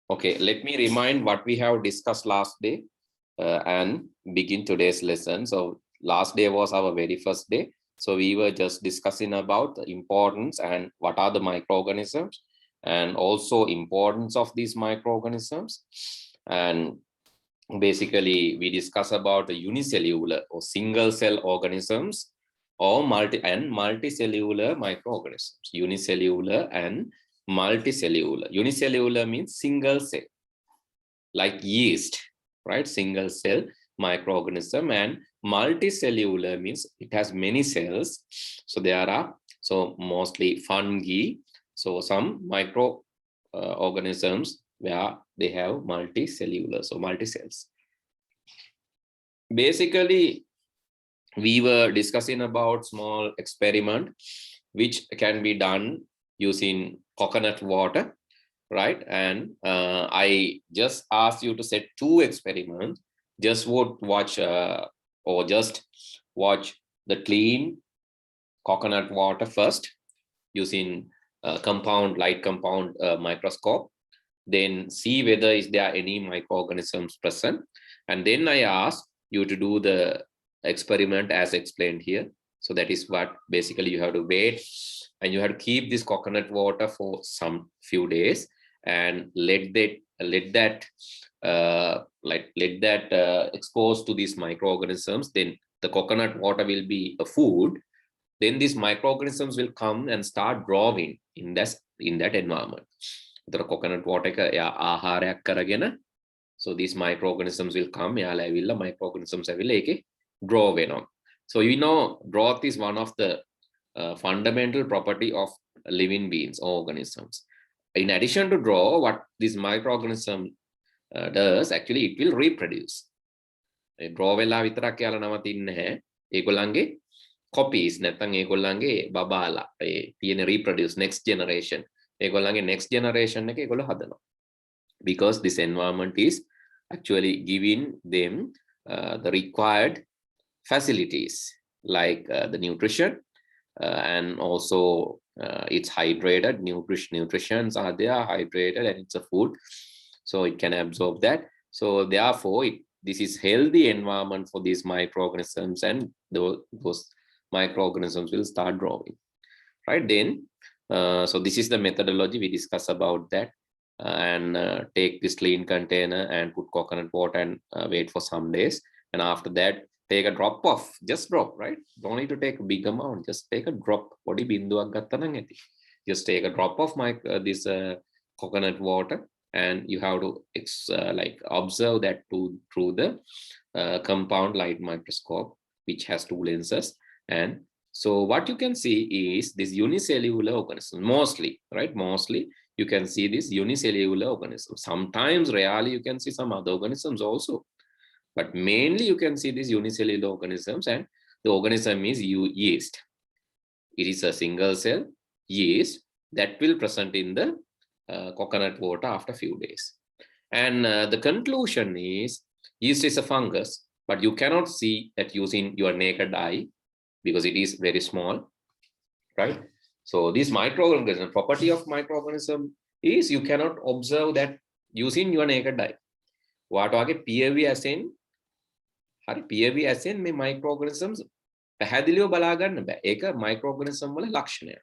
Okay, let me remind what we have discussed last day and begin today's lesson. So last day was our very first day. So we were just discussing about the importance and what are the microorganisms and also importance of these microorganisms. And basically we discuss about the unicellular or single cell organisms or multicellular microorganisms. Unicellular and multicellular. Unicellular means single cell, like yeast, right? Single cell microorganism, and multicellular means it has many cells. So there are mostly fungi. So some micro organisms where they have multicellular, so multi-cells. Basically, we were discussing about small experiment which can be done using coconut water, right? And I just asked you to set 2 experiments. Just would watch or just watch the clean coconut water first using light compound microscope. Then see whether is there any microorganisms present. And then I asked you to do the experiment as explained here. So that is what basically you have to wait and you have to keep this coconut water for some few days and let that expose to these microorganisms. Then the coconut water will be a food. Then these microorganisms will come and start growing in that environment. The coconut water ආහාරයක් කරගෙන, so these microorganisms will come. Microorganisms will grow venom. So you know, growth is one of the fundamental property of living beings or organisms. In addition to grow, what this microorganism does, actually it will reproduce. Grow වෙලා විතරක් යාලා නවතින්නේ නැහැ. ඒගොල්ලන්ගේ copies නැත්නම් ඒගොල්ලන්ගේ බබාලා තියෙන reproduce next generation. ඒගොල්ලන්ගේ next generation එක ඒගොල්ලෝ හදනවා. Because this environment is actually giving them the required facilities like the nutrition and also it's hydrated. Nutritions are there, hydrated, and it's a food, so it can absorb that. So therefore this is healthy environment for these microorganisms, and those microorganisms will start growing, right? Then so this is the methodology we discuss about that. And take this clean container and put coconut water and wait for some days, and after that take a drop of, just drop, right? Don't need to take a big amount, just take a drop. Just take a drop of this coconut water, and you have to observe that through the compound light microscope, which has 2 lenses. And so what you can see is this unicellular organism, mostly, right? Mostly you can see this unicellular organism. Sometimes rarely you can see some other organisms also, but mainly you can see these unicellular organisms, and the organism is yeast. It is a single cell yeast that will present in the coconut water after a few days. And the conclusion is yeast is a fungus, but you cannot see that using your naked eye because it is very small, right? So this microorganism, property of microorganism is you cannot observe that using your naked eye. වාටවාගේ පියවි ඇසෙන් පියවි ඇසෙන් මේ microorganisms පැහැදිලිව බලා ගන්න බෑ. ඒක microorganism වල ලක්ෂණය.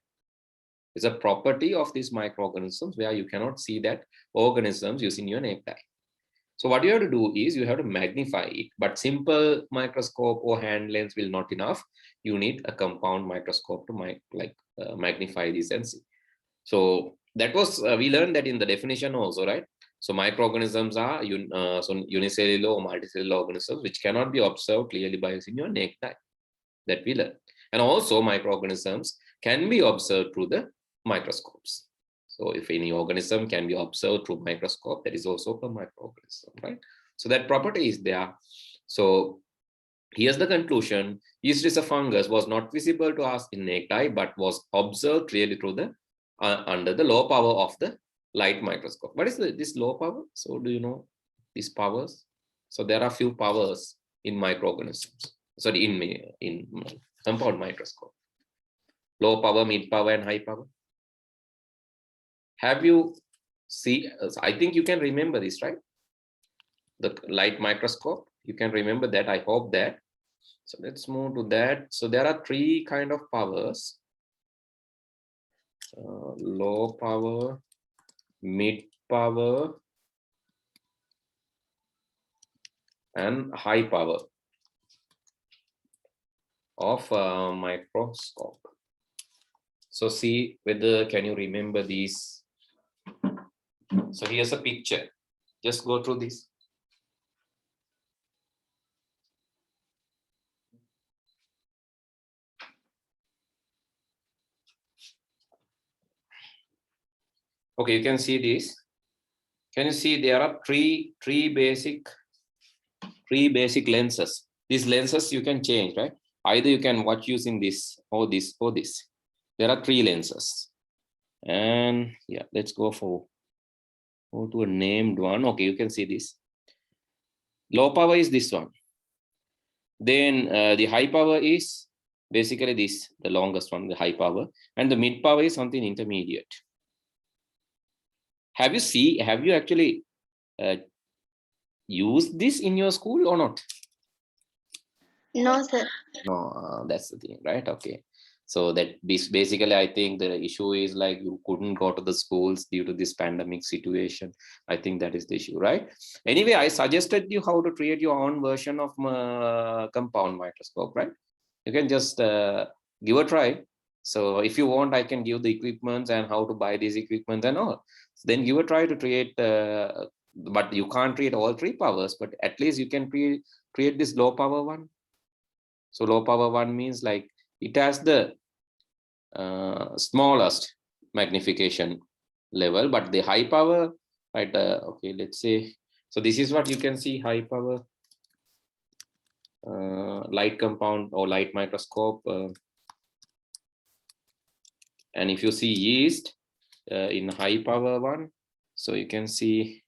It's a property of these microorganisms where you cannot see that organisms using your naked eye. So what you have to do is you have to magnify it, but simple microscope or hand lens will not enough. You need a compound microscope to magnify this and see. So that was we learned that in the definition also, right? So microorganisms are unicellular or multicellular organisms which cannot be observed clearly by using your naked eye. That we learned. And also microorganisms can be observed through the microscopes. So if any organism can be observed through microscope, that is also a microorganism, right? So that property is there. So here's the conclusion. Yeast is a fungus was not visible to us in naked eye, but was observed clearly through the under the low power of the light microscope. What is this low power? So do you know these powers? So there are few powers in microorganisms. Sorry, in compound microscope. Low power, mid power, and high power. Have you see, I think you can remember this, right? The light microscope, you can remember that, I hope that. So let's move to that. So there are three kind of powers: low power, mid power, and high power of microscope. So see whether can you remember these. So here's a picture, just go through this. Okay, you can see this. Can you see there are three basic lenses. These lenses you can change, right? Either you can watch using this or this or this. There are three lenses. And yeah, let's go to a named one. Okay, you can see this. Low power is this one. Then the high power is basically this, the longest one, the high power. And the mid power is something intermediate. Have you actually used this in your school or not? No, sir. No, that's the thing, right? Okay. So that basically, I think the issue is like you couldn't go to the schools due to this pandemic situation. I think that is the issue, right? Anyway, I suggested you how to create your own version of compound microscope, right? You can just give a try. So if you want, I can give the equipments and how to buy these equipments and all. So then give a try to create, but you can't create all three powers, but at least you can create this low power one. So low power one means like it has the smallest magnification level, but the high power, right? Okay, let's say, so this is what you can see, high power light compound or light microscope. And if you see yeast in high power one, so you can see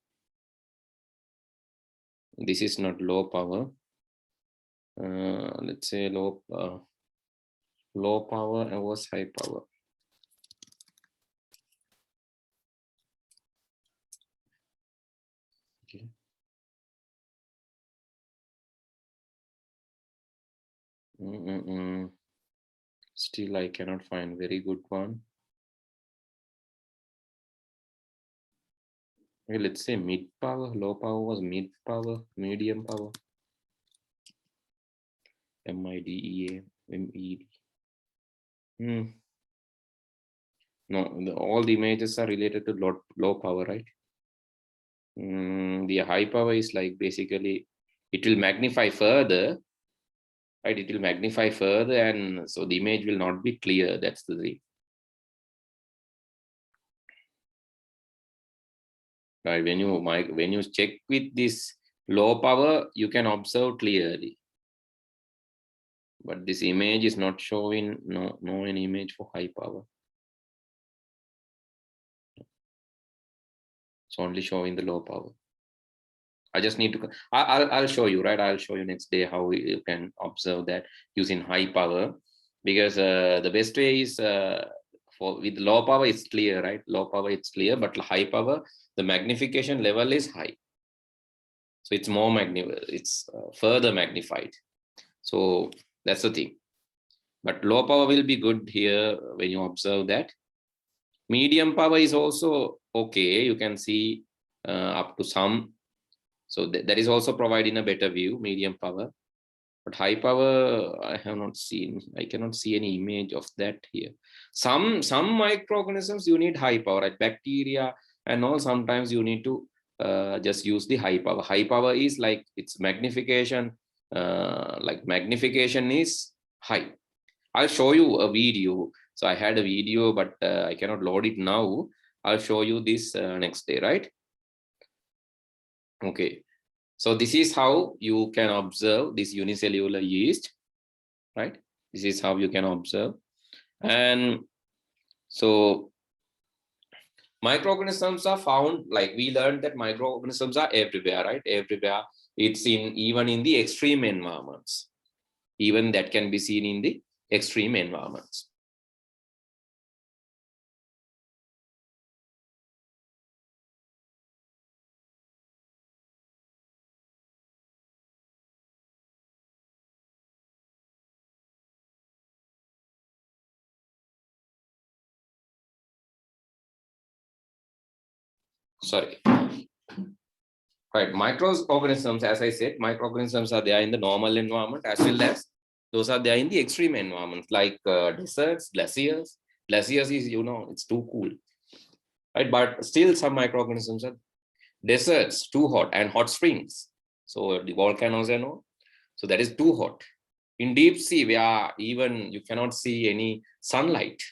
this is not low power. Let's say low power and was high power. Okay. Still I cannot find very good one. Okay, let's say mid power. Low power was mid power, medium power. MIDEA, MED. No, all the images are related to low power, right? The high power is like basically it will magnify further, right? It will magnify further, and so the image will not be clear. That's the thing. Right, when you check with this low power, you can observe clearly, but this image is not showing no any image for high power. It's only showing the low power. I just need to, I'll show you, right? I'll show you next day how you can observe that using high power, because the best way is with low power it's clear, right? Low power it's clear, but high power the magnification level is high, so it's more it's further magnified. So that's the thing. But low power will be good here when you observe that. Medium power is also okay. You can see up to some. So that is also providing a better view, medium power. But high power, I have not seen. I cannot see any image of that here. Some microorganisms you need high power, like bacteria and all. Sometimes you need to just use the high power. High power is like its magnification. Like magnification is high. I'll show you a video. So I had a video, but I cannot load it now. I'll show you this next day, right? Okay. So this is how you can observe this unicellular yeast, right? This is how you can observe. And so microorganisms are found, like we learned that microorganisms are everywhere, right? Everywhere. It's even in the extreme environments. Even that can be seen in the extreme environments. sorry. Right, microorganisms, as I said, microorganisms are there in the normal environment as well as those are there in the extreme environment, like deserts, glaciers. Glaciers is, it's too cool, right? But still some microorganisms are deserts, too hot, and hot springs. So the volcanoes and all. So that is too hot. In deep sea, where even you cannot see any sunlight,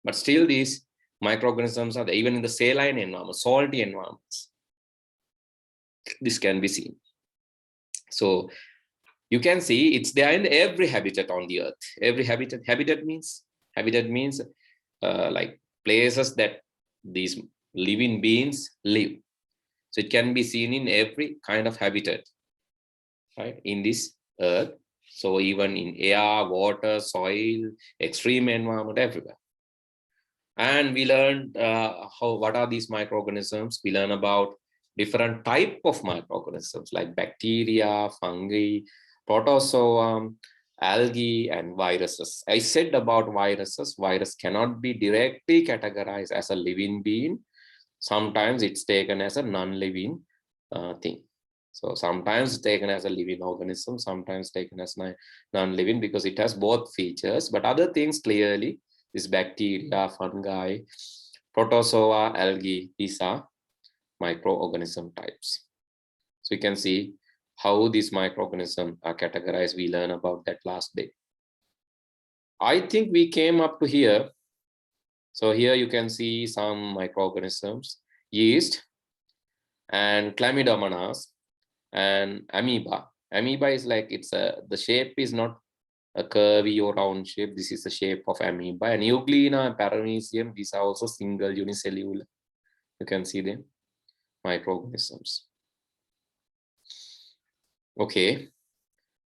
but still these microorganisms are there, even in the saline environment, salty environments. This can be seen. So you can see it's there in every habitat on the earth. Every habitat means like places that these living beings live. So it can be seen in every kind of habitat, right, in this earth. So even in air, water, soil, extreme environment, everywhere. And we learned what are these microorganisms. We learn about different type of microorganisms like bacteria, fungi, protozoa, algae, and viruses. I said about viruses, virus cannot be directly categorized as a living being. Sometimes it's taken as a non-living thing. So sometimes it's taken as a living organism, sometimes taken as non-living because it has both features, but other things clearly, this bacteria, fungi, protozoa, algae, these are microorganism types. So you can see how these microorganisms are categorized. We learned about that last day. I think we came up to here. So here you can see some microorganisms, yeast and chlamydomonas and amoeba. Amoeba is like the shape is not a curvy or round shape. This is the shape of amoeba. And Euglena and Paramecium, these are also single unicellular. You can see them, microorganisms. Okay,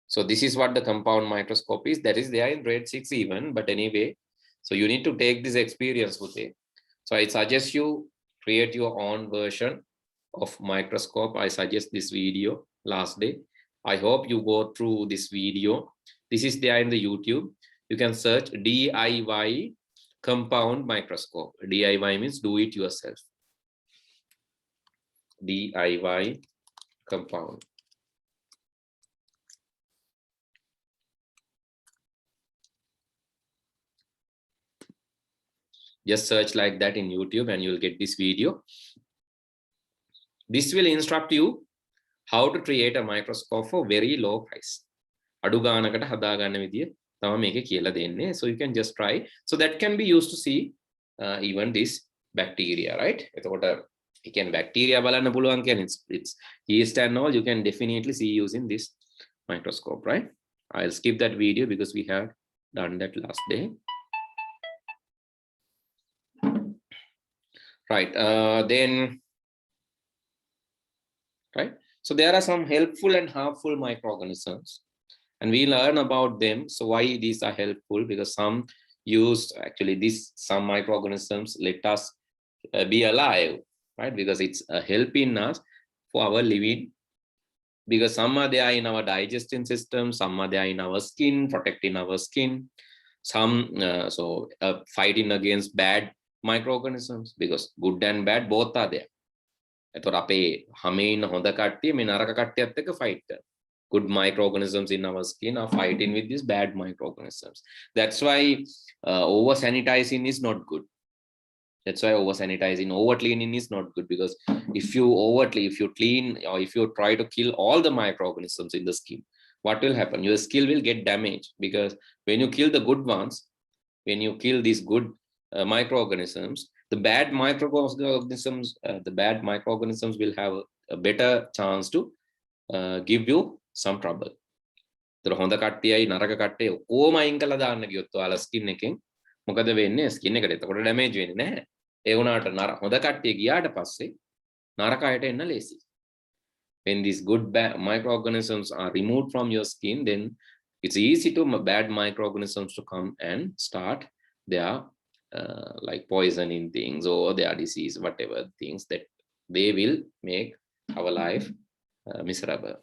so this is what the compound microscope is. That is there in grade 6 even, but anyway, so you need to take this experience with it. So I suggest you create your own version of microscope. I suggest this video last day. I hope you go through this video. This is there in the YouTube. You can search DIY compound microscope. DIY means do it yourself. DIY compound. Just search like that in YouTube and you'll get this video. This will instruct you how to create a microscope for very low price. So you can just try. So that can be used to see even this bacteria, right? You can bacteria it's yeast and all, you can definitely see using this microscope, right? I'll skip that video because we have done that last day. Right, then, right? So there are some helpful and harmful microorganisms, and we learn about them. So why these are helpful? Because some some microorganisms let us be alive, right? Because it's helping us for our living. Because some are there in our digestion system, some are there in our skin, protecting our skin. Some fighting against bad microorganisms, because good and bad both are there. Fight. Good microorganisms in our skin are fighting with these bad microorganisms. That's why over sanitizing is not good. That's why over sanitizing, over cleaning is not good, because if you clean or if you try to kill all the microorganisms in the skin, what will happen? Your skin will get damaged, because when you kill the good ones, when you kill these good microorganisms, the bad microorganisms will have a better chance to give you some trouble. හොඳ කට්ටියයි නරක කට්ටිය ඔක්කොම අයින් කළා දාන්න ගියොත් ඔයාලා skin එකෙන් මොකද වෙන්නේ? ස්කින් එකට එතකොට ඩැමේජ් වෙන්නේ නැහැ. ඒ වුණාට හොඳ කට්ටිය ගියාට පස්සේ නරක අයට එන්න ලේසි. When these good microorganisms are removed from your skin, then it's easy to bad microorganisms to come and start their like poisoning things or their disease, whatever things that they will make our life miserable.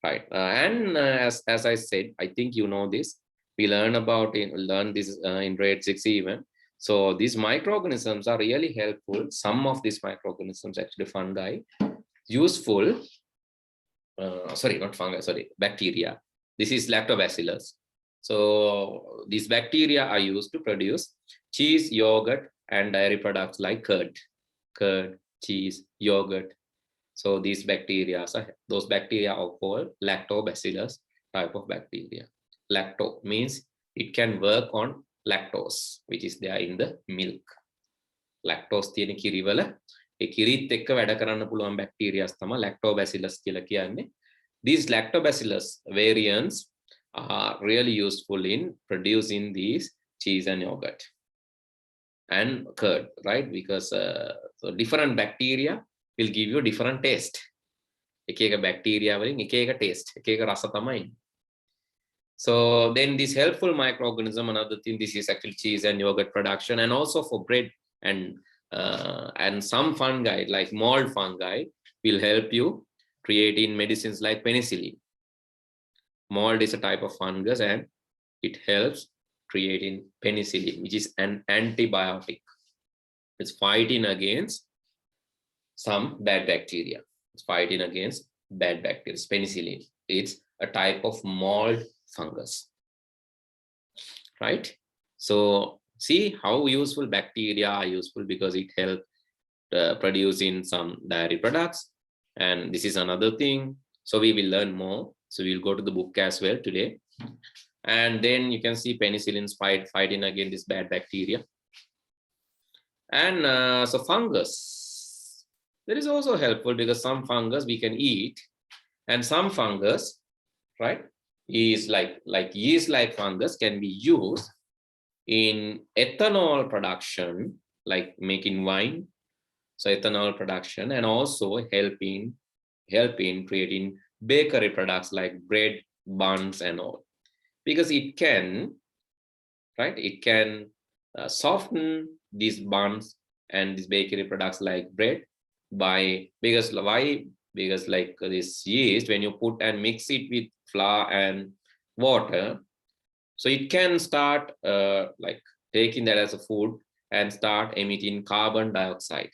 Right, and as I said, I think you know this. We learn this in grade 6 even. So these microorganisms are really helpful. Some of these microorganisms, actually fungi, useful. Sorry, not fungi, sorry, bacteria. This is Lactobacillus. So these bacteria are used to produce cheese, yogurt, and dairy products like curd, cheese, yogurt. So these bacteria, those bacteria are called Lactobacillus type of bacteria. Lacto means it can work on lactose, which is there in the milk. Lactose තියෙන කිරිවල ඒ කිරිත් එක්ක වැඩ කරන්න පුළුවන් බැක්ටීරියාස් තමයි Lactobacillus කියලා කියන්නේ. These Lactobacillus variants are really useful in producing these cheese and yogurt and curd, right? Because so different bacteria will give you different taste. එක එක බැක්ටීරියා වලින් එක එක taste, එක එක රස තමයි. So then this helpful microorganism, another thing, this is actually cheese and yogurt production, and also for bread and some fungi like mold fungi will help you creating medicines like penicillin. Mold is a type of fungus and it helps creating penicillin, which is an antibiotic. It's fighting against some bad bacteria. It's fighting against bad bacteria. Penicillin, it's a type of mold fungus, right? So see how useful bacteria are useful, because it helps producing some dairy products. And this is another thing. So we will learn more. So we'll go to the book as well today. And then you can see penicillins fighting against this bad bacteria. And so fungus, that is also helpful, because some fungus we can eat, and some fungus, right, is like yeast-like fungus can be used in ethanol production, like making wine. So ethanol production, and also helping creating bakery products like bread, buns, and all, because it can, right, it can soften these buns and these bakery products like bread by, because why? Because like this yeast, when you put and mix it with flour and water, so it can start like taking that as a food and start emitting carbon dioxide.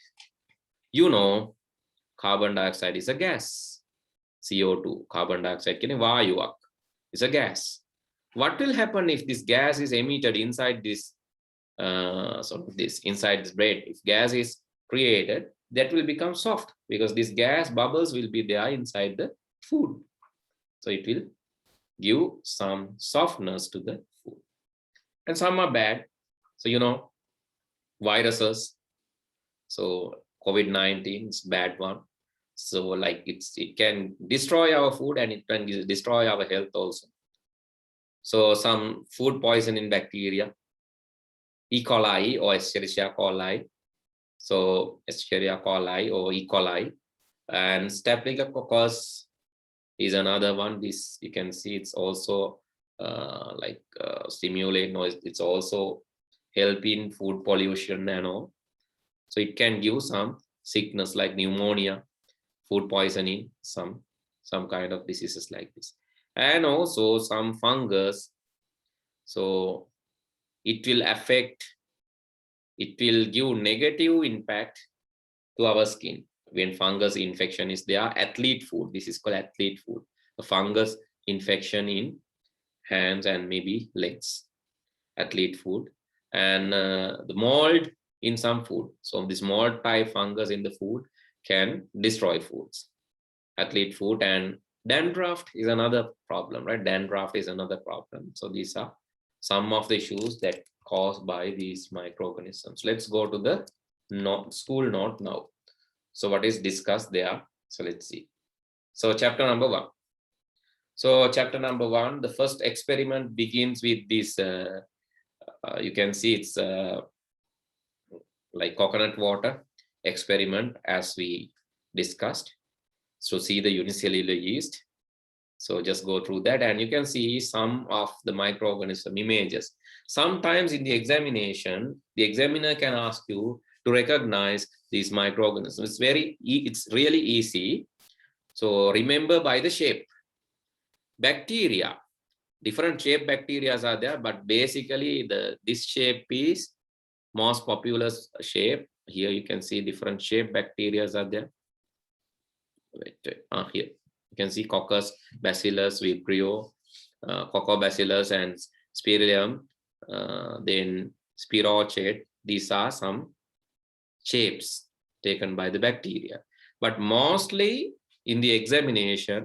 You know, carbon dioxide is a gas. CO2, carbon dioxide is a gas. What will happen if this gas is emitted inside this inside this bread? If gas is created, that will become soft, because this gas bubbles will be there inside the food. So it will give some softness to the food. And some are bad. So you know, viruses. So COVID-19 is bad one. So like it can destroy our food, and it can destroy our health also. So some food poisoning bacteria, E. coli or Escherichia coli. So Escherichia coli or E. coli, and Staphylococcus is another one. This you can see it's also stimulate noise. It's also helping food pollution and all. So it can give some sickness like pneumonia, food poisoning, some kind of diseases like this. And also some fungus, so it will give negative impact to our skin when fungus infection is there. Athlete food, this is called athlete food, a fungus infection in hands and maybe legs, athlete food. And the mold in some food, so this mold type fungus in the food can destroy foods, athlete food. And dandruff is another problem, right? Dandruff is another problem. So these are some of the issues that caused by these microorganisms. Let's go to the school note now. So what is discussed there? So let's see. So chapter number 1. So chapter number 1, the first experiment begins with this, you can see it's like coconut water experiment, as we discussed. So see the unicellular yeast. So just go through that, and you can see some of the microorganism images. Sometimes in the examination, the examiner can ask you to recognize these microorganisms. It's really easy. So remember by the shape. Bacteria, different shape bacteria are there, but basically this shape is most popular shape. Here you can see different shape bacteria are there. Here you can see Coccus, Bacillus, Vibrio, Coccobacillus, and Spirillum. Then Spirochete. These are some shapes taken by the bacteria. But mostly in the examination,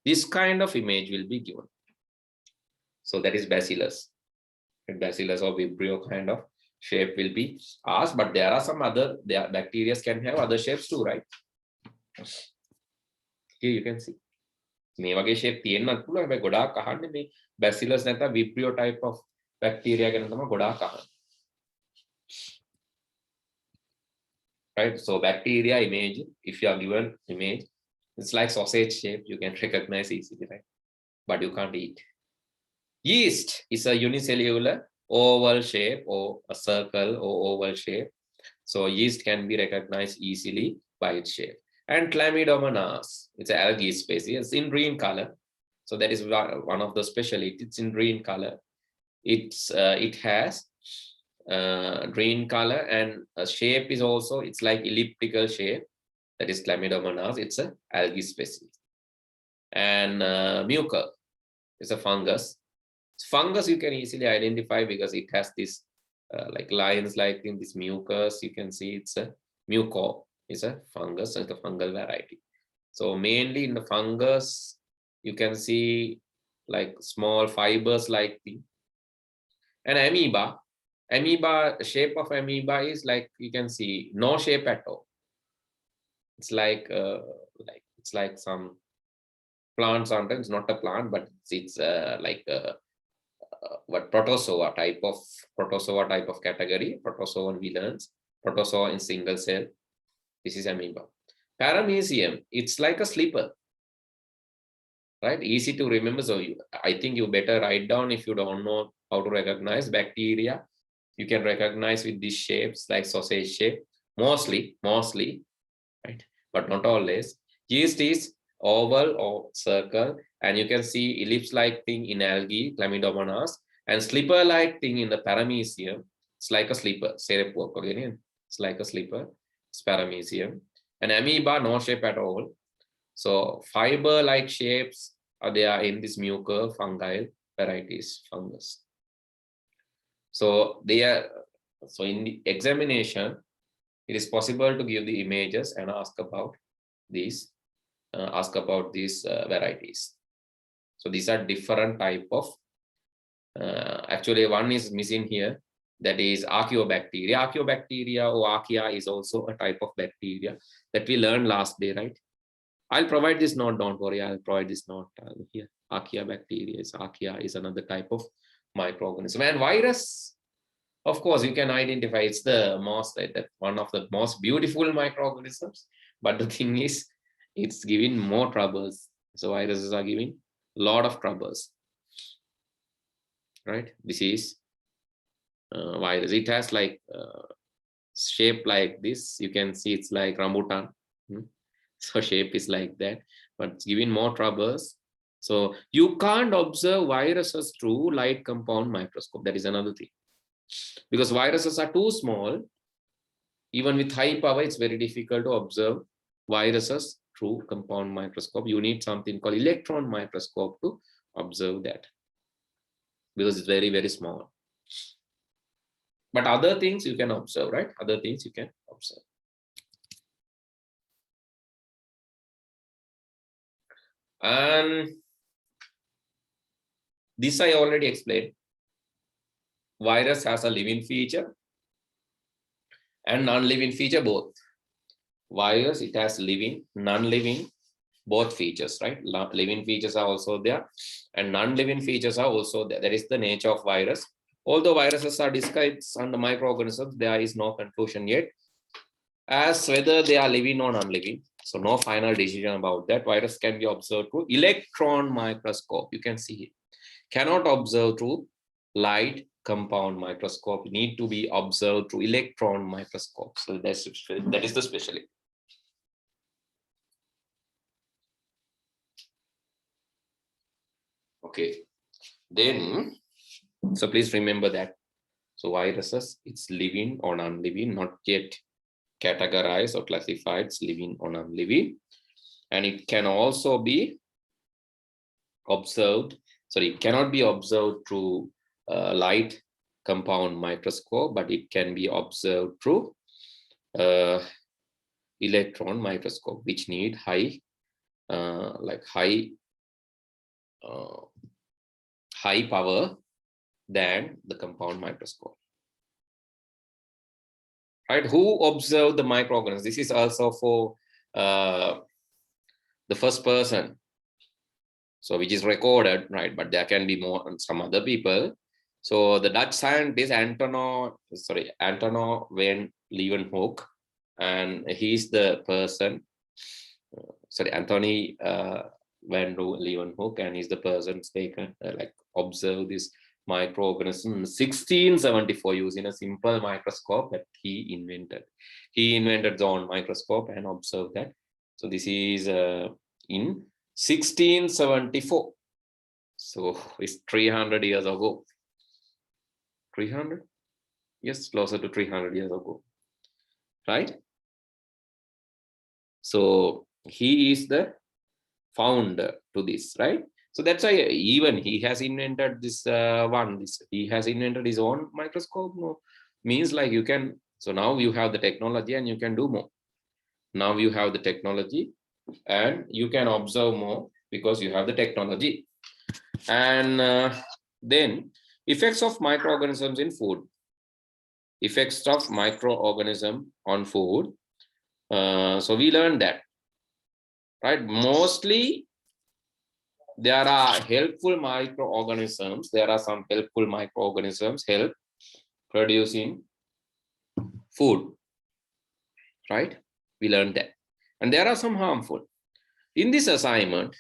this kind of image will be given. So that is Bacillus. Bacillus or Vibrio kind of shape will be asked, but there are some other, bacteria can have other shapes too, right? Here you can see. මේ වගේ shape තියෙන්නත් පුළුවන්. හැබැයි ගොඩාක් අහන්නේ මේ Bacillus නැත්නම් Vibrio type of bacteria ගැන තමයි ගොඩාක් අහන්නේ. Right? So bacteria image, if you are given image, it's like sausage shape, you can recognize easily, right? But you can't eat. Yeast is a unicellular oval shape or a circle or oval shape. So yeast can be recognized easily by its shape. And Chlamydomonas, it's an algae species. It's in green color. So that is one of the specialties. It's in green color. It has green color, and a shape is also, it's like elliptical shape. That is Chlamydomonas. It's an algae species. And mucor is a fungus. Fungus you can easily identify because it has this like lines like in this mucus. You can see it's a mucor. Is a fungus, it's a fungal variety. So mainly in the fungus, you can see like small fibers like thing. And amoeba, shape of amoeba is like, you can see no shape at all. It's like some plant. Sometimes it's not a plant, but it's like what protozoa type of category. Protozoan villains, protozoa in single cell. This is amoeba. Paramecium, it's like a slipper, right? Easy to remember. So I think you better write down if you don't know how to recognize bacteria. You can recognize with these shapes like sausage shape, mostly, right? But not always. Yeast is oval or circle, and you can see ellipse-like thing in algae, Chlamydomonas, and slipper-like thing in the paramecium. It's like a slipper. It's like a slipper. Paramecium. And amoeba, no shape at all. So fiber-like shapes are there in this mucor fungal varieties fungus. So in the examination, it is possible to give the images and ask about these varieties. So these are different type of. Actually, one is missing here. That is Archaeobacteria. Archaeobacteria or Archaea is also a type of bacteria that we learned last day, right? I'll provide this note, don't worry, I'll provide this note here. Archaea is another type of microorganism. And virus, of course, you can identify, it's the most, one of the most beautiful microorganisms, but the thing is, it's giving more troubles. So viruses are giving a lot of troubles, right? This is virus. It has like shape like this. You can see it's like rambutan. So shape is like that, but it's giving more troubles. So you can't observe viruses through light compound microscope. That is another thing, because viruses are too small. Even with high power, it's very difficult to observe viruses through compound microscope. You need something called electron microscope to observe that, because it's very, very small. But other things you can observe, right? Other things you can observe. And this I already explained. Virus has a living feature and non-living feature both. Virus, it has living, non-living, both features, right? Living features are also there and non-living features are also there. That is the nature of virus. Although viruses are described under microorganisms, there is no conclusion yet as whether they are living or non-living. So no final decision about that. Virus can be observed through electron microscope. You can see it. Cannot observe through light compound microscope. Need to be observed through electron microscope. So that is the specialty. Okay. Then, so please remember that. So viruses, it's living or non-living, not yet categorized or classified, it's living or non-living. And it can also be observed, sorry, it cannot be observed through light compound microscope, but it can be observed through electron microscope, which need high high power than the compound microscope. Right? Who observed the microorganisms? This is also for the first person, so which is recorded, right? But there can be more and some other people. So the Dutch scientist Antono van Leeuwenhoek, and he's the person. Anthony van Leeuwenhoek, and he's the person taken observe this microorganism in 1674 using a simple microscope that he invented. He invented his own microscope and observed that. So this is in 1674. So it's 300 years ago. 300? Yes, closer to 300 years ago. Right? So he is the founder to this, right? So that's why even he has invented this he has invented his own microscope. No, means like you can, so now you have the technology and you can do more. Now you have the technology and you can observe more because you have the technology. And then effects of microorganisms in food. Effects of microorganism on food. So we learned that, right? Mostly there are helpful microorganisms. There are some helpful microorganisms help producing food, right? We learned that. And there are some harmful. In this assignment,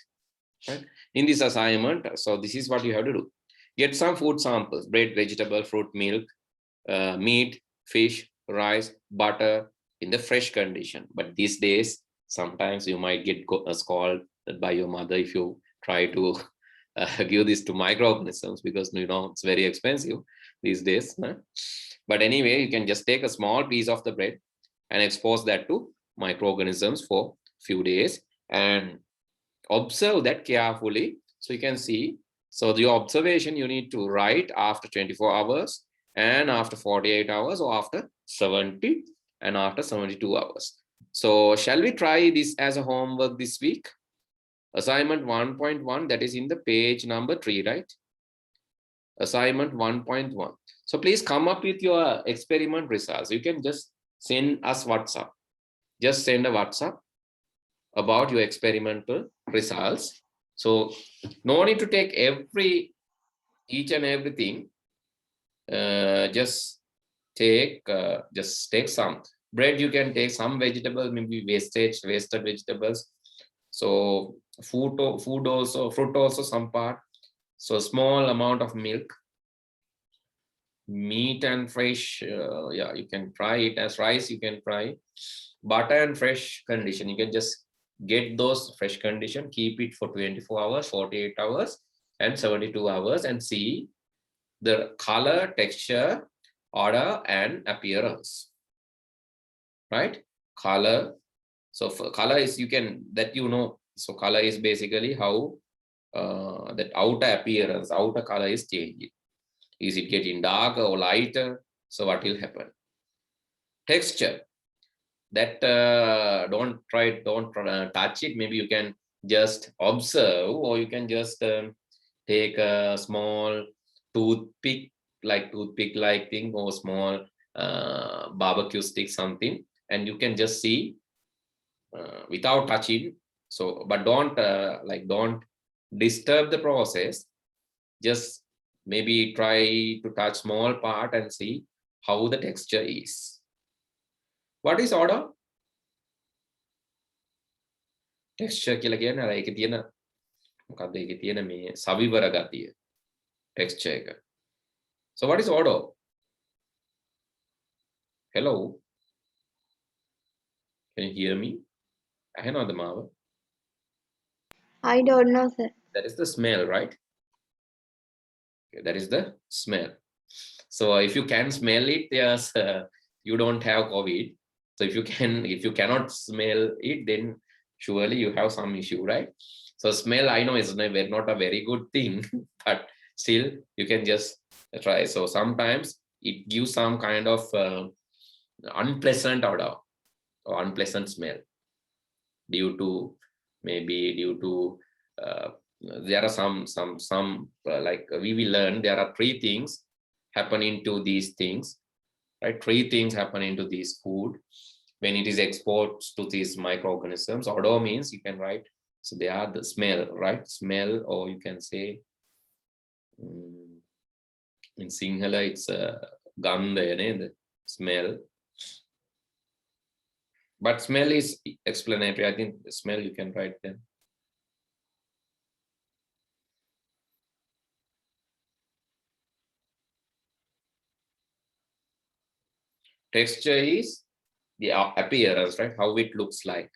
right? In this assignment, so this is what you have to do. Get some food samples: bread, vegetable, fruit, milk, meat, fish, rice, butter in the fresh condition. But these days, sometimes you might get scolded by your mother if you try to give this to microorganisms, because it's very expensive these days. Huh? But anyway, you can just take a small piece of the bread and expose that to microorganisms for a few days and observe that carefully. So you can see, so your observation you need to write after 24 hours and after 48 hours or after 70 and after 72 hours. So shall we try this as a homework this week? Assignment 1.1, that is in the page number 3, right? Assignment 1.1. So please come up with your experiment results. You can just send us WhatsApp. Just send a WhatsApp about your experimental results. So no need to take each and everything. Just take some bread. You can take some vegetables, maybe wasted vegetables. So fruit also some part. So small amount of milk, meat and fresh. Yeah, you can try it as rice. You can try butter and fresh condition. You can just get those fresh condition, keep it for 24 hours, 48 hours, and 72 hours, and see the color, texture, odor, and appearance. Right? Color. So for color is so color is basically how that outer appearance, outer color is changing. Is it getting darker or lighter? So what will happen? Texture. That don't touch it. Maybe you can just observe, or you can just take a small toothpick like thing, or small barbecue stick, something, and you can just see without touching. So, but don't disturb the process. Just maybe try to touch small part and see how the texture is. What is odor? Texture කියලා කියන්නේ අර ඒකේ තියෙන මොකක්ද ඒකේ තියෙන මේ සවිවර ගතිය. Texture එක. So what is odor? Hello? Can you hear me? ඇහෙනවද මාව? I don't know, sir. That is the smell, right? Okay, that is the smell. So if you can smell it, yes, you don't have COVID. So if you cannot smell it, then surely you have some issue, right? So smell, I know, is not a very good thing, but still you can just try. So sometimes it gives some kind of unpleasant odor or unpleasant smell due to there are some like we will learn there are three things happening to these things, right? Three things happen into this food when it is exposed to these microorganisms. Odor means you can write, so they are the smell, right? Smell, or you can say in Sinhala it's gandha, the smell. But smell is explanatory. I think smell you can write them. Texture is the appearance, right? How it looks like.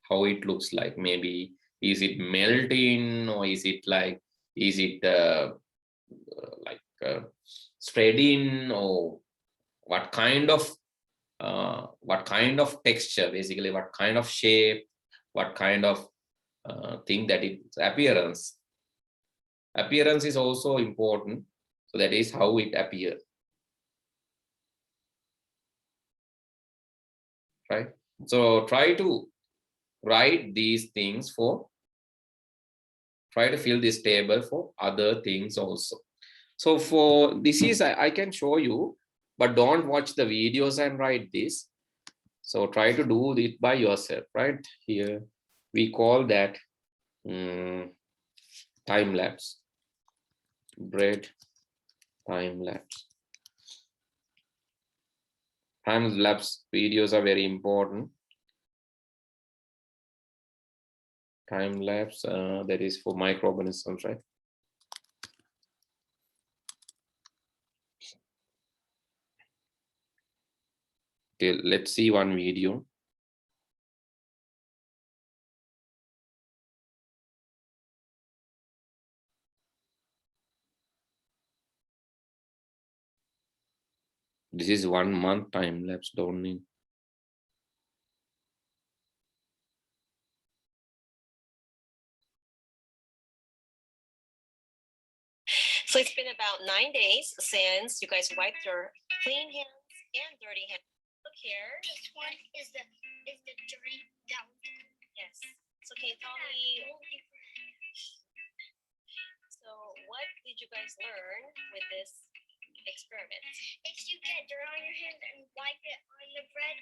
How it looks like. Maybe is it melting, or is it like, is it spreading, or what kind of texture, basically what kind of shape, what kind of thing that it's appearance. Appearance is also important. So that is how it appears. Right? So try to write these things try to fill this table for other things also. So for this is, I can show you, but don't watch the videos and write this. So try to do it by yourself, right? Here we call that time lapse, bread time lapse. Time lapse videos are very important. Time lapse, that is for microorganisms, right? Okay, let's see one video. This is 1 month time lapse, don't need. So it's been about 9 days since you guys wiped your clean hands and dirty hands. Look here. This one is the dirty that one. Yes. So can you tell me? So what did you guys learn with this experiment? If you get dirt on your hands and wipe it on the bread.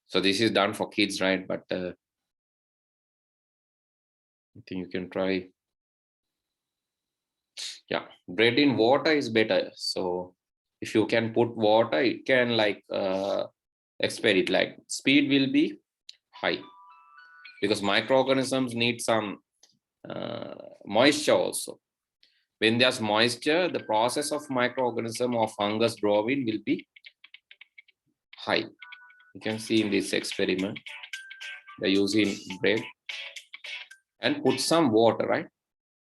So this is done for kids, right? But I think you can try. Yeah, bread in water is better. So if you can put water, it can like expedite, like speed will be high, because microorganisms need some moisture also. When there's moisture, the process of microorganism or fungus growing will be high. You can see in this experiment, they're using bread and put some water, right?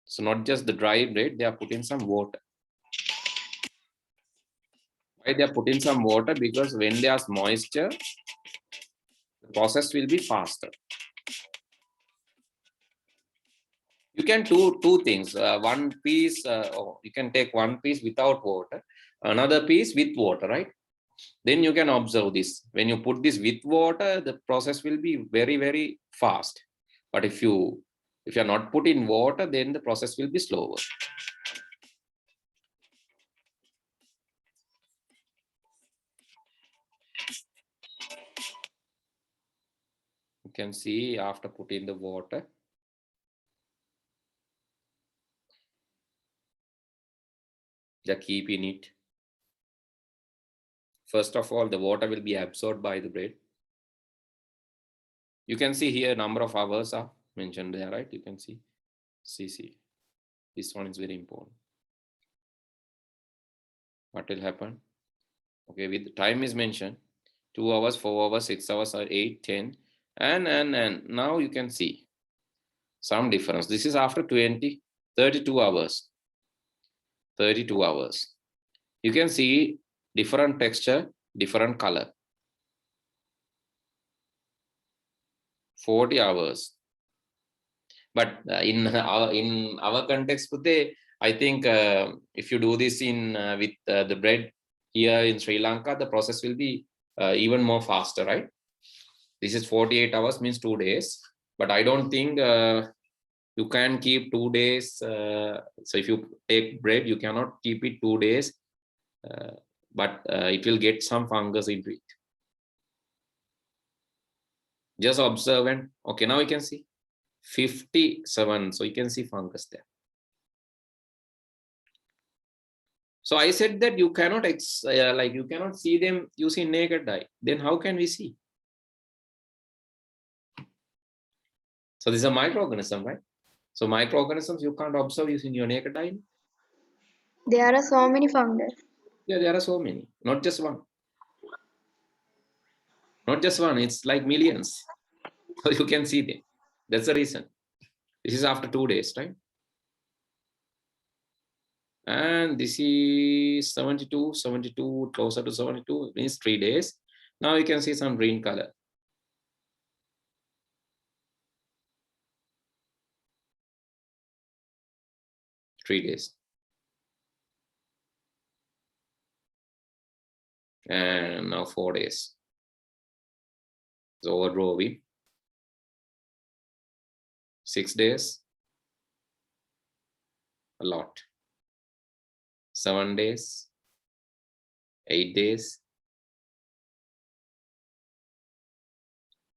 So not just the dry bread, they are putting some water. Why they are putting some water? Because when there's moisture, the process will be faster. You can do two things. One piece, you can take one piece without water, another piece with water, right? Then you can observe this. When you put this with water, the process will be very, very fast. But if you're not putting water, then the process will be slower. You can see after putting the water, they're keeping it. First of all, the water will be absorbed by the bread. You can see here number of hours are mentioned there, right? You can see CC. This one is very important. What will happen? Okay, with the time is mentioned 2 hours, 4 hours, 6 hours, 8, 10, and now you can see some difference. This is after 20 32 hours. 32 hours. You can see different texture, different color. 40 hours. But in our context, I think if you do this in with the bread here in Sri Lanka, the process will be even more faster, right? This is 48 hours, means 2 days. But I don't think you can keep 2 days. So if you take bread, you cannot keep it 2 days, but it will get some fungus into it. Just observe and okay, now you can see 57. So you can see fungus there. So I said that you cannot you cannot see them using naked eye. Then how can we see? So this is a microorganism, right? So microorganisms you can't observe using your naked eye. There are so many fungus. Yeah, there are so many, not just one. Not just one, it's like millions. So you can see them. That's the reason. This is after 2 days, right? And this is 72, closer to 72, means 3 days. Now you can see some green color. Three days. And now 4 days. So overdrawing. 6 days. A lot. 7 days. 8 days.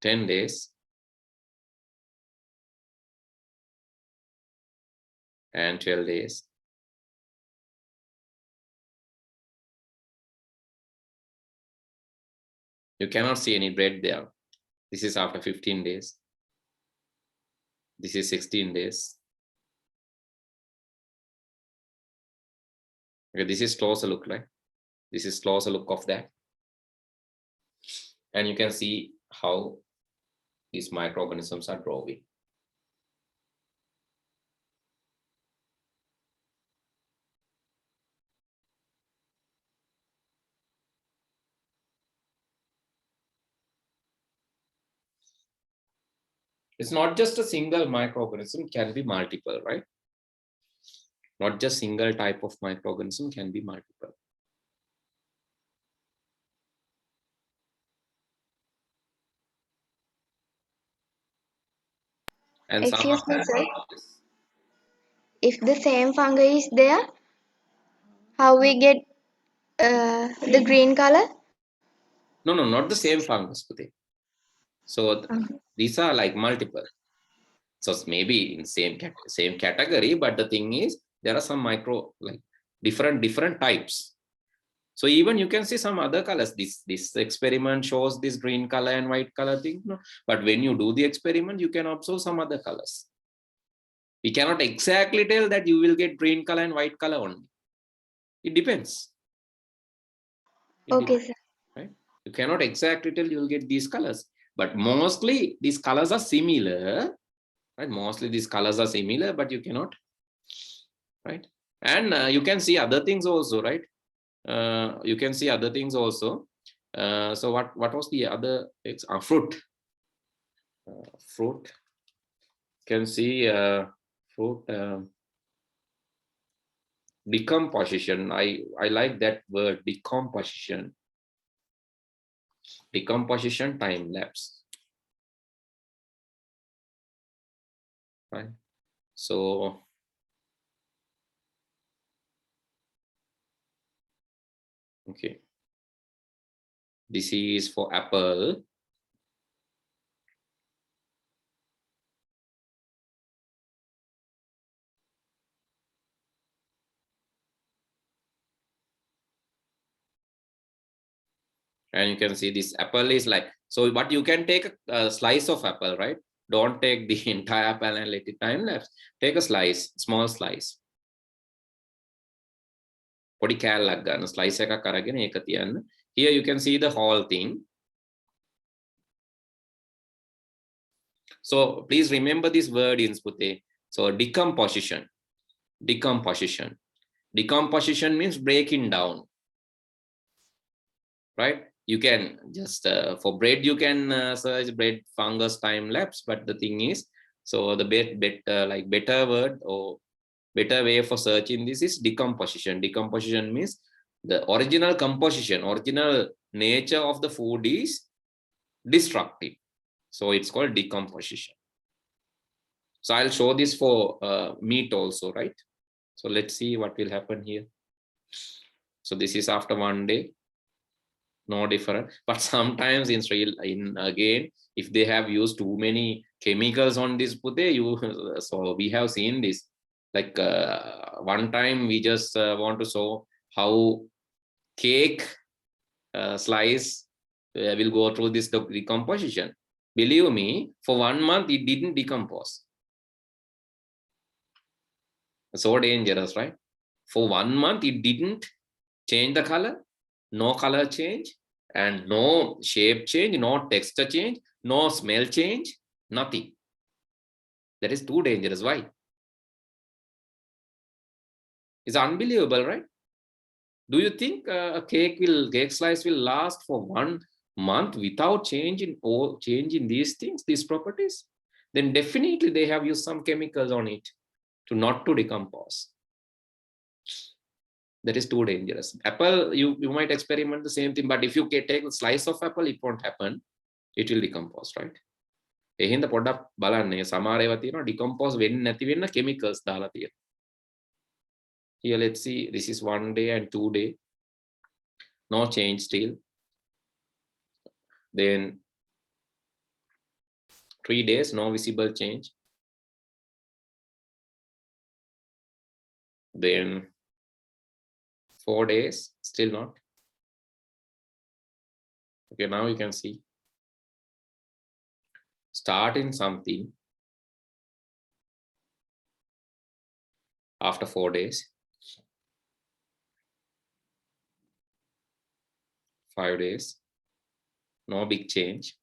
10 days. And 12 days. You cannot see any bread there. This is after 15 days. This is 16 days. Okay, this is closer look, right? This is closer look of that. And you can see how these microorganisms are growing. It's not just a single microorganism, it can be multiple, right? Not just single type of microorganism, can be multiple. And Excuse me, sir. If the same fungi is there, how we get the green color? No, not the same fungus. So these are like multiple. So maybe in same category, but the thing is there are some different types. So even you can see some other colors. This experiment shows this green color and white color thing. No? But when you do the experiment, you can observe some other colors. We cannot exactly tell that you will get green color and white color only. It depends. Okay, sir. Right? You cannot exactly tell you will get these colors, but mostly these colors are similar. Right? Mostly these colors are similar, but you cannot. Right? And you can see other things also, right? You can see other things also. So what was the other? Fruit. Fruit. You can see fruit decomposition. I like that word, decomposition. Decomposition time lapse. Right. So okay. This is for apple. And you can see this apple is like, so but you can take a slice of apple, right? Don't take the entire apple and let it time lapse. Take a slice, small slice. Podi කෑල්ලක් ගන්න, slice එකක් අරගෙන ඒක තියන්න. Here you can see the whole thing. So please remember this word in Spute. So decomposition. decomposition. Decomposition means breaking down, right? You can just, for bread, you can search bread fungus time lapse, but the thing is, so the better word or better way for searching this is decomposition. Decomposition means the original composition, original nature of the food is destructive. So it's called decomposition. So I'll show this for meat also, right? So let's see what will happen here. So this is after 1 day. No different, but sometimes again, if they have used too many chemicals on this pute, so we have seen this. Like one time we just want to show how cake slice will go through this decomposition. Believe me, for 1 month it didn't decompose. So dangerous, right? For 1 month it didn't change the color, no color change, and no shape change, no texture change, no smell change, nothing. That is too dangerous. Why? It's unbelievable, right? Do you think a cake slice will last for 1 month without changing these things, these properties? Then definitely they have used some chemicals on it not to decompose. That is too dangerous. Apple, you might experiment the same thing, but if you take a slice of apple, it won't happen. It will decompose, right? එහෙනම් පොඩ්ඩක් බලන්න සමහර ඒවා තියෙනවා decompose වෙන්නේ නැති වෙන්න chemicals දාලා තියෙනවා. Here let's see, this is 1 day and 2 day. No change still. Then 3 days, no visible change. Then 4 days, still not. Okay, now you can see. Starting something after 4 days, 5 days, no big change,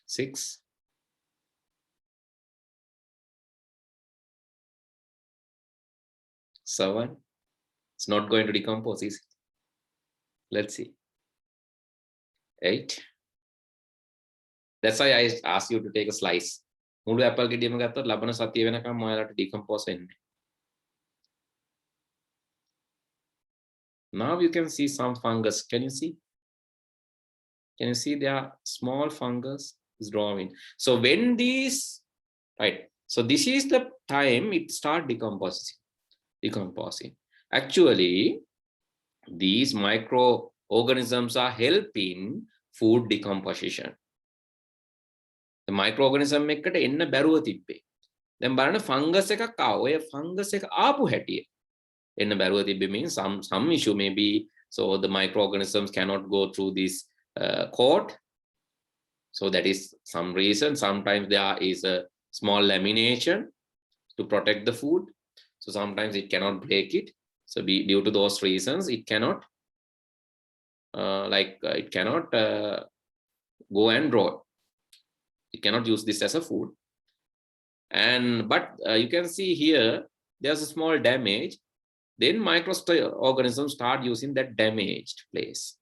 6, 7, it's not going to decompose, is it? Let's see. 8. That's why I asked you to take a slice. මුළු apple ගෙඩියම ගත්තොත් ලබන සතිය වෙනකම් ඔයාලට decompose වෙන්නේ. Now you can see some fungus. Can you see? Can you see there are small fungus is drawing? So when these, right? So this is the time it start decomposing. Actually, these microorganisms are helping food decomposition. The microorganism එකට එන්න බැරුව තිබ්බේ. දැන් බලන්න fungus එකක් ආව. ඔය fungus එක ආපු හැටිය එන්න බැරුව තිබ්බේ means some issue maybe, so the microorganisms cannot go through this coat. So that is some reason. Sometimes there is a small lamination to protect the food. So sometimes it cannot break it. So due to those reasons, it cannot go and draw. You cannot use this as a food. But you can see here, there's a small damage. Then microorganisms start using that damaged place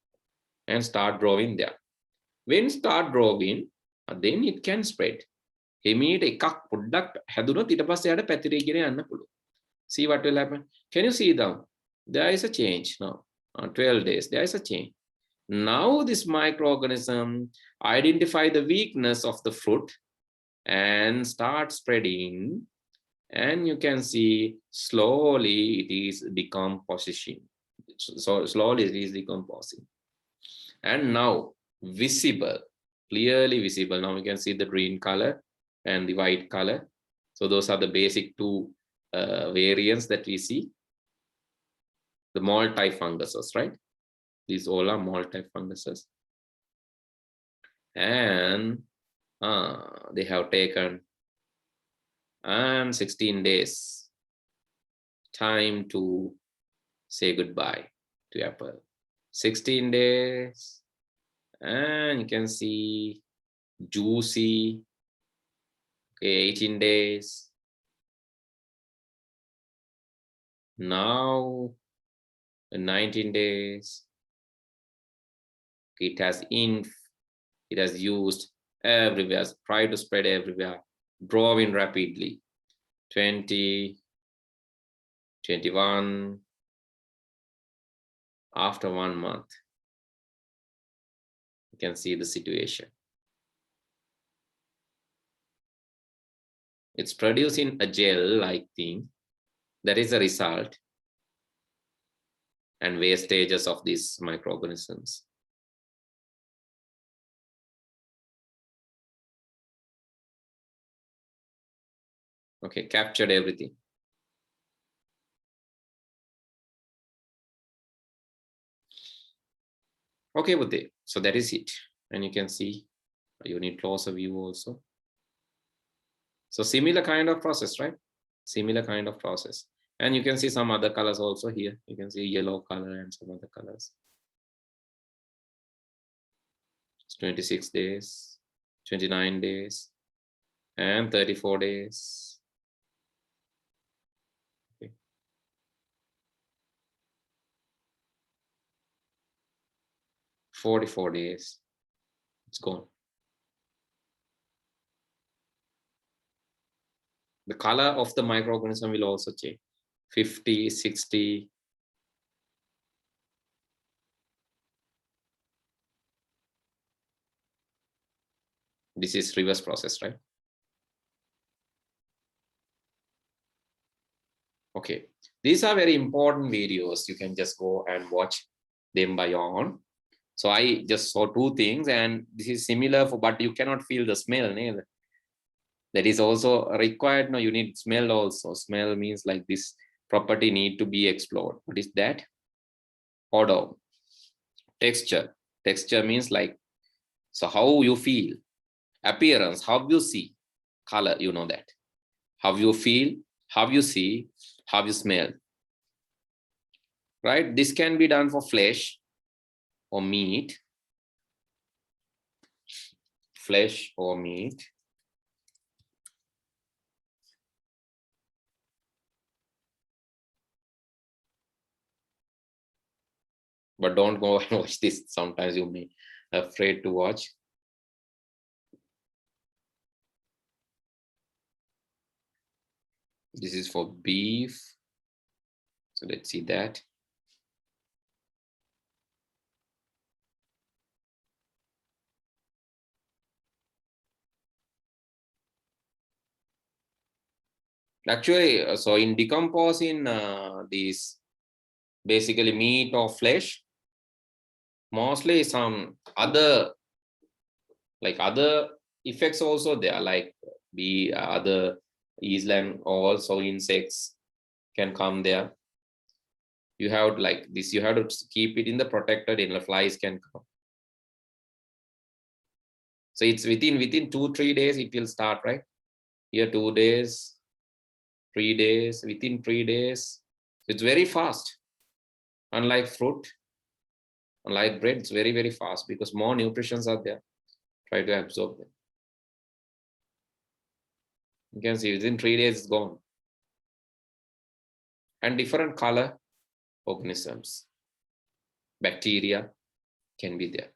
and start drawing there. When start drawing, then it can spread. See what will happen. Can you see them? There is a change now. 12 days, there is a change. Now this microorganism identify the weakness of the fruit and start spreading, and you can see slowly it is decomposition. So slowly it is decomposing, and now visible, clearly visible. Now we can see the green color and the white color. So those are the basic two variants that we see. The multi-funguses, right? These all are multi-funguses. And they have taken 16 days time to say goodbye to apple. 16 days, and you can see juicy. Okay, 18 days. Now, in 19 days, it has used everywhere, try to spread everywhere, growing rapidly. 20, 21, after 1 month, you can see the situation. It's producing a gel-like thing. That is a result and wastages of these microorganisms. Okay, captured everything. Okay, Buddhi. So that is it. And you can see you need closer view also. So similar kind of process, right? Similar kind of process. And you can see some other colors also here. You can see yellow color and some other colors. It's 26 days, 29 days, and 34 days. Okay. 44 days. It's gone. The color of the microorganism will also change. 50, 60. This is reverse process, right? Okay, these are very important videos. You can just go and watch them by your own. So I just saw two things, and this is similar for, but you cannot feel the smell neither. That is also required. No, you need smell also. Smell means like this property need to be explored. What is that? Odor. Texture. Texture means like, so how you feel. Appearance, how you see. Color, you know that. How you feel, how you see, how you smell. Right? This can be done for flesh or meat. Flesh or meat. But don't go and watch this. Sometimes you'll be afraid to watch. This is for beef. So let's see that. Actually, so in decomposing these basically meat or flesh, mostly some other effects also there, like other island, also insects can come there. You have like this, you have to keep it in the protected area. Flies can come. So it's within 2-3 days it will start, right? Here 2 days, 3 days, within 3 days. It's very fast. Unlike fruit, unlike bread, it's very, very fast because more nutrients are there. Try to absorb them. You can see within 3 days it's gone. And different color organisms, bacteria can be there.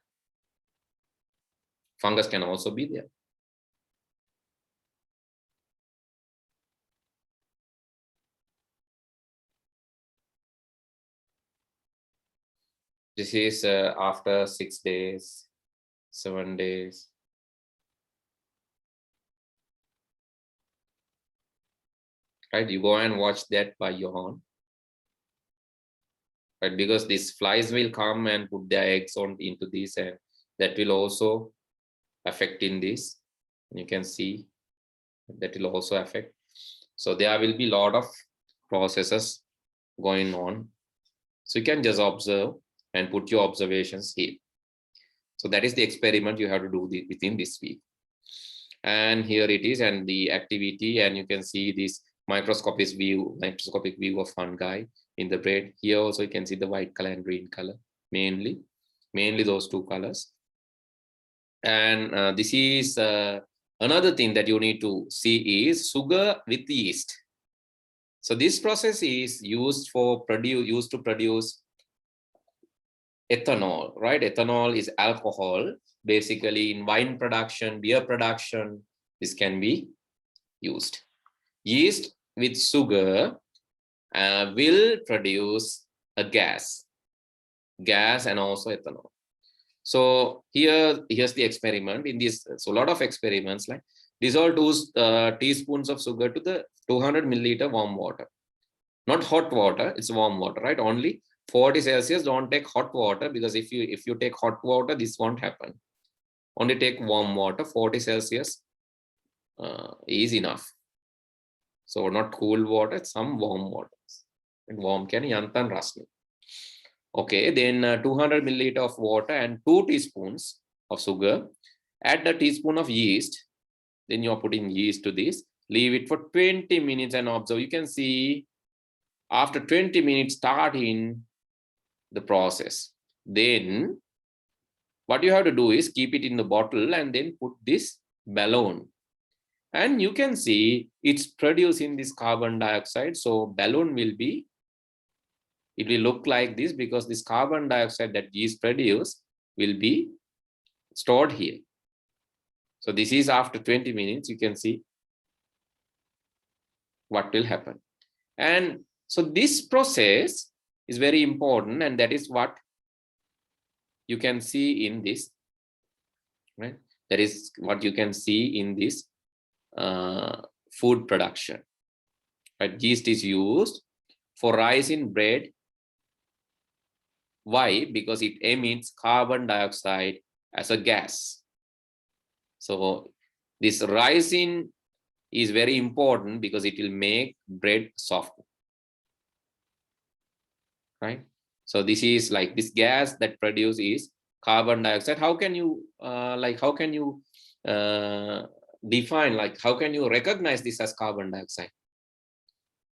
Fungus can also be there. This is after 6 days, 7 days. Right, you go and watch that by your own. Right, because these flies will come and put their eggs into this, and that will also affect in this. You can see that will also affect. So there will be a lot of processes going on. So you can just observe and put your observations here. So that is the experiment you have to do within this week. And here it is, and the activity, and you can see this microscopic view of fungi in the bread. Here also you can see the white color and green color, mainly those two colors. And this is another thing that you need to see is sugar with yeast. So this process is used to produce ethanol, right? Ethanol is alcohol. Basically in wine production, beer production, this can be used. Yeast with sugar will produce a gas and also ethanol. So here's the experiment. In this, so a lot of experiments, like dissolve 2 teaspoons of sugar to the 200 milliliter warm water, not hot water, it's warm water, right? Only 40 Celsius. Don't take hot water, because if you take hot water, this won't happen. Only take warm water. 40 Celsius is enough. So not cool water, it's some warm water. And warm can yantan rasni. Okay, then 200 milliliter of water and 2 teaspoons of sugar. Add a teaspoon of yeast. Then you're putting yeast to this. Leave it for 20 minutes and observe. You can see after 20 minutes, start in the process. Then what you have to do is keep it in the bottle and then put this balloon. And you can see it's producing this carbon dioxide. So balloon will be, it will look like this, because this carbon dioxide that yeast produce will be stored here. So this is after 20 minutes, you can see what will happen. And so this process is very important, and that is what you can see in this, right? That is what you can see in this food production, right? Yeast is used for rice in bread. Why? Because it emits carbon dioxide as a gas. So this rising is very important because it will make bread soft, right? So this is like this gas that produces carbon dioxide. How can you define, like how can you recognize this as carbon dioxide?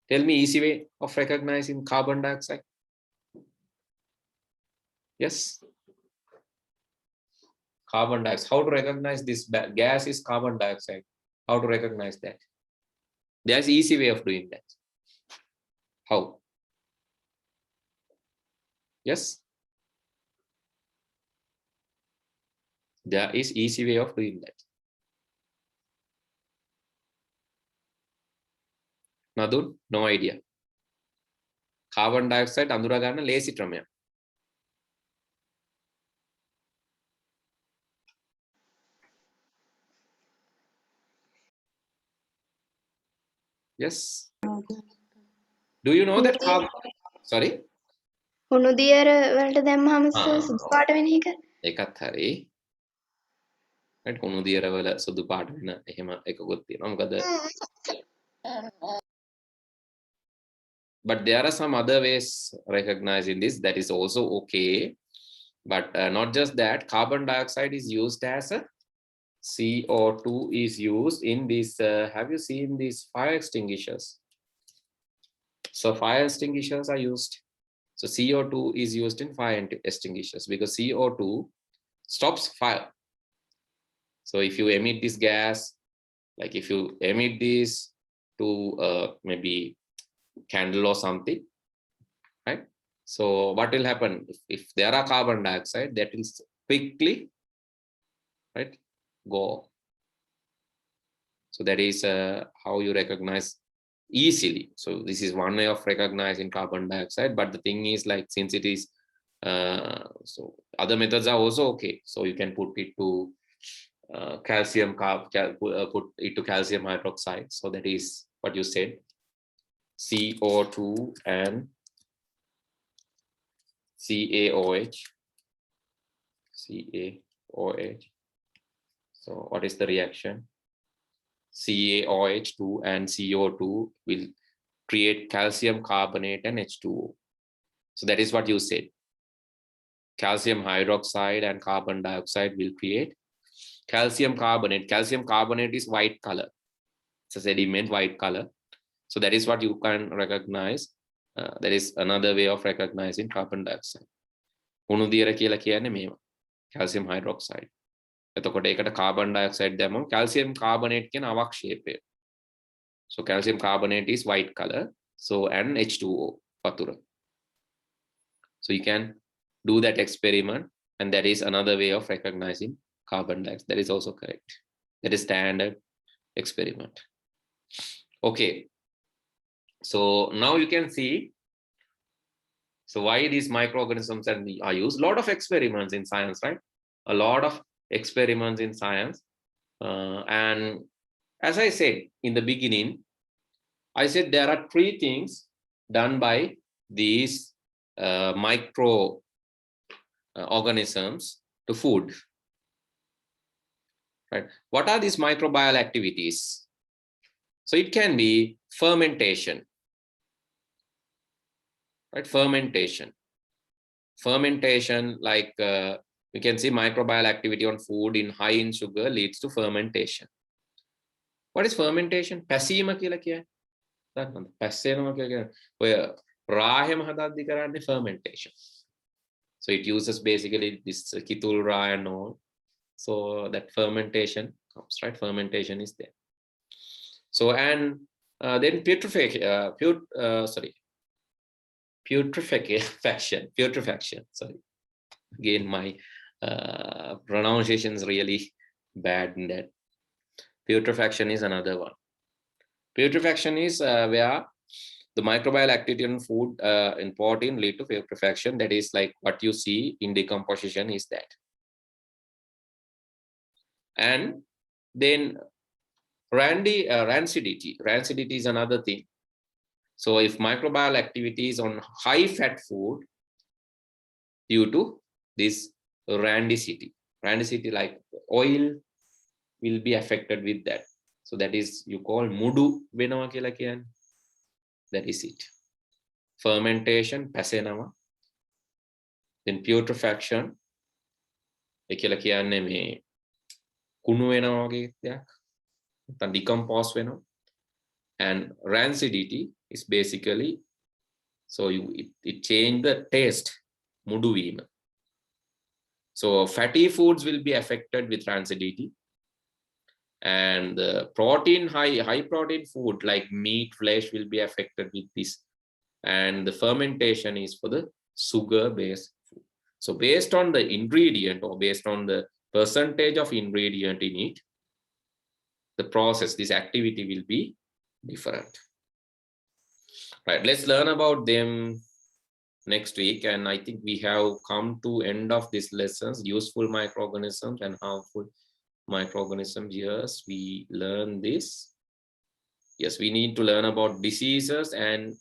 Tell me easy way of recognizing carbon dioxide. Yes. Carbon dioxide. How to recognize this gas is carbon dioxide? How to recognize that? There's an easy way of doing that. How? Yes. There is easy way of doing that. Nadun, no idea. Carbon dioxide andura ganna lazy ක්‍රමයක්. Yes. Do you know that carbon? Sorry. උණු දියර වලට දැම්මම සුදු පාට වෙන එක. ඒකත් හරි. right උණු දියර වල සුදු පාට වෙන එහෙම එකකුත් තියෙනවා. මොකද but there are some other ways recognizing this that is also okay, but not just that. Carbon dioxide is used as a CO2 is used in this. Have you seen these fire extinguishers? So fire extinguishers are used. So CO2 is used in fire extinguishers because CO2 stops fire. So if you emit this gas, like if you emit this to maybe candle or something, right? So what will happen if there are carbon dioxide, that will quickly, right, go. So that is how you recognize easily. So this is one way of recognizing carbon dioxide, but the thing is, like, since it is so other methods are also okay. So you can put it to put it to calcium hydroxide. So that is what you said, CO2 and CaOH. So what is the reaction? CaOH2 and CO2 will create calcium carbonate and H2O. So that is what you said. Calcium hydroxide and carbon dioxide will create calcium carbonate. Calcium carbonate is white color. It's a sediment, white color. So that is what you can recognize. That is another way of recognizing carbon dioxide. උණු දියර කියලා කියන්නේ මේවා. calcium hydroxide. එතකොට ඒකට carbon dioxide දැම්මම calcium carbonate කියන අවක්ෂේපය. So calcium carbonate is white color. So, and H2O, Patura. So you can do that experiment, and that is another way of recognizing carbon dioxide. That is also correct. That is standard experiment. Okay. So now you can see, so why these microorganisms are used. A lot of experiments in science, right? A lot of experiments in science. And as I said in the beginning, I said there are three things done by these microorganisms to food. Right? What are these microbial activities? So it can be fermentation. Right? Fermentation, like you can see microbial activity on food in high in sugar leads to fermentation. What is fermentation? Pasima කියලා කියන්නේ. දන්නවද? පැස්සෙනවා කියන්නේ ඔය රාහෙම හදද්දි කරන්නේ fermentation. So it uses basically this kitul ra and all. So that fermentation comes, right? Fermentation is there. So and then putrefaction. Sorry, again my pronunciation is really bad in that. Putrefaction is another one. Putrefaction is where the microbial activity in food in protein lead to putrefaction. That is like what you see in decomposition is that. And then rancidity. Rancidity is another thing. So if microbial activity is on high fat food due to this randicity like oil will be affected with that. So that is you call mudu venawa කියලා කියන්නේ. That is it. Fermentation පැසෙනවා. Then putrefaction ඒ කියලා කියන්නේ මේ කුණු වෙනවා වගේ දෙයක්. නැත්නම් decompose වෙනවා. And rancidity is basically so it changed the taste mudu වීම. So fatty foods will be affected with rancidity. And the protein, high protein food like meat, flesh will be affected with this. And the fermentation is for the sugar-based food. So based on the ingredient or based on the percentage of ingredient in it, the process, this activity will be different. Right, let's learn about them next week. And I think we have come to end of these lessons, useful microorganisms and harmful microorganisms. Yes, we learn this. Yes, we need to learn about diseases and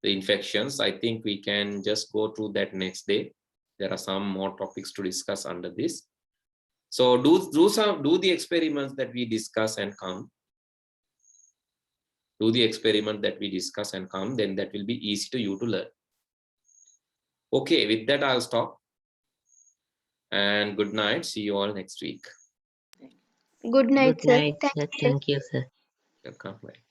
the infections. I think we can just go through that next day. There are some more topics to discuss under this. So do the experiments that we discuss and come. Do the experiment that we discuss and come, then that will be easy to you to learn. Okay, with that I'll stop. And good night. See you all next week. Good night, Good sir. night, Thank sir. you. Thank you, sir. Welcome. Bye.